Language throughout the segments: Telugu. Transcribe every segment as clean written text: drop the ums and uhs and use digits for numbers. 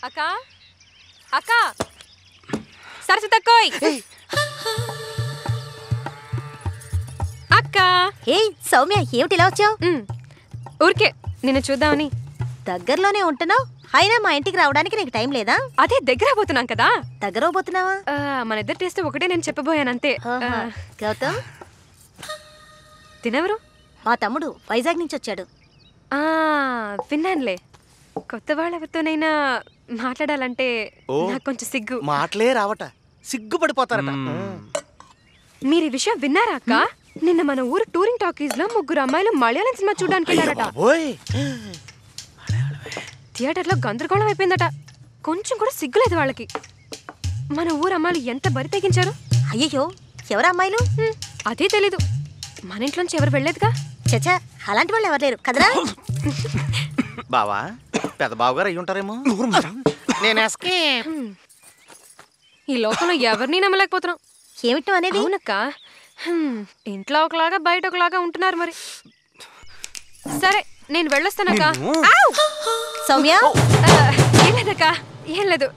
అక్క అక్క సరస్వతి తక్కువ అక్క. ఏ సౌమ్య, ఏమిటి ఇలా వచ్చావు? ఊరికే నిన్ను చూద్దామని. దగ్గరలోనే ఉంటున్నావు, అయినా మా ఇంటికి రావడానికి నీకు టైం లేదా? అదే దగ్గర పోతున్నాం కదా. దగ్గర పోతున్నావా? మన ఇద్దరు టేస్ట్ ఒకటే నేను చెప్పబోయానంతే. గౌతమ్ తినెవరు? మా తమ్ముడు వైజాగ్ నుంచి వచ్చాడు. విన్నానులే. కొత్త వాళ్ళెవరితోనైనా మాట్లాడాలంటే నాకు కొంచెం సిగ్గు. మాటలే రావట, సిగ్గుపడిపోతారట. మీరు ఈ విషయం విన్నారా అక్క? నిన్న మన ఊరు టూరింగ్ టాకీస్ లో 3 అమ్మాయిలు మలయాళం సినిమా చూడడానికి వెళ్ళారట. థియేటర్ లో గందరగోళం అయిపోయిందట. కొంచెం కూడా సిగ్గులేదు వాళ్ళకి. మన ఊరు అమ్మాయిలు ఎంత బరి తెగించారు. అయ్యో, ఎవరు అమ్మాయిలు? అదే తెలీదు. మన ఇంట్లోంచి ఎవరు వెళ్ళలేదుగా. చచ్చా, అలాంటి వాళ్ళు ఎవరు లేరు కదరా. బావా, పెద్ద బావగారు అయ్యి ఉంటారేమో. నేను ఈ లోకంలో ఎవరిని నమ్మలేకపోతున్నాం. ఏమిటో అనేది? అవునక్క, ఇంట్లో ఒకలాగా బయట ఒకలాగా ఉంటున్నారు మరి. సరే నేను వెళ్ళొస్తానక్క. సౌమ్య, ఏం లేదక్క, ఏం లేదు.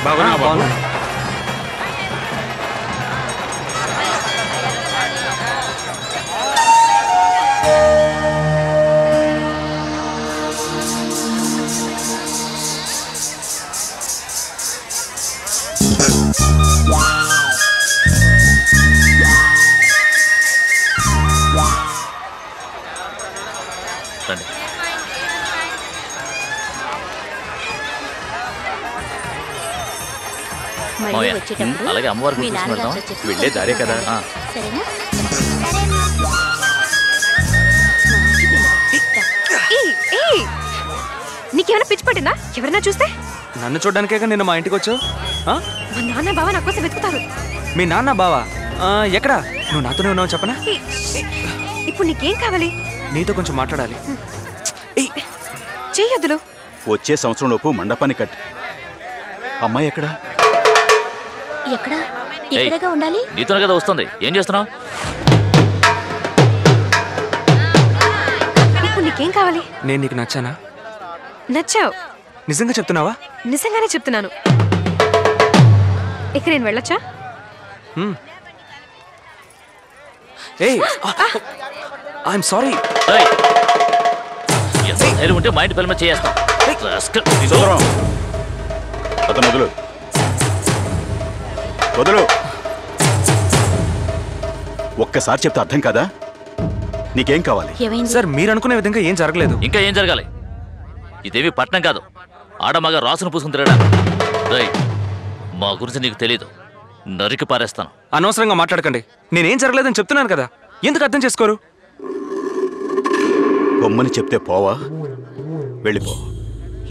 బాగున్నా బాగున్నా. అలాగే అమ్మవారికి వెళ్ళే దారే కదా. నీకేమైనా పిచ్చి పట్టిందా? ఎవరైనా చూస్తే? నన్ను చూడడానికే నిన్న మా ఇంటికి వచ్చావు. మా నాన్న బావ నా కోసం వెతుకుతారు. మీ నాన్న బావా ఎక్కడా? నువ్వు నాతోనే ఉన్నావు చెప్పనా? ఇప్పుడు నీకేం కావాలి? నీతో కొంచెం మాట్లాడాలి. చెయ్యొద్దులు. వచ్చే సంవత్సరం లోపు మండపాన్ని కట్టి. అమ్మాయి ఎక్కడా? ఎక్కడగా ఉండాలి? నీతోనే కదా వస్తుంది. ఏం చేస్తున్నావు? ఇప్పుడు నీకేం కావాలి? నేను నీకు నచ్చానా? నచ్చావు. నిజంగా చెప్తున్నావా? నిజంగానే చెప్తున్నాను. ఇక నేను వెళ్ళొచ్చా? I'm sorry. ఉంటే మైండ్ పిల్లమ చేస్తాం. అతను వదులు, వదులు. ఒక్కసారి చెప్తే అర్థం కదా? నీకేం కావాలి? సార్, మీరు అనుకునే విధంగా ఏం జరగలేదు. ఇంకా ఏం జరగాలి? ఇదేవి పట్నం కాదు, ఆడమగ రాసును పూసుకుని తిరగడా. మా గురించి నీకు తెలీదు, నరికి పారేస్తాను. అనవసరంగా మాట్లాడకండి. నేనేం జరగలేదని చెప్తున్నాను కదా, ఎందుకు అర్థం చేసుకోరు? బొమ్మని చెప్తే పోవా? వెళ్ళిపో,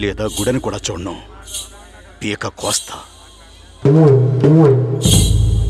లేదా గుడని కూడా చూడను. పీక కోస్తా.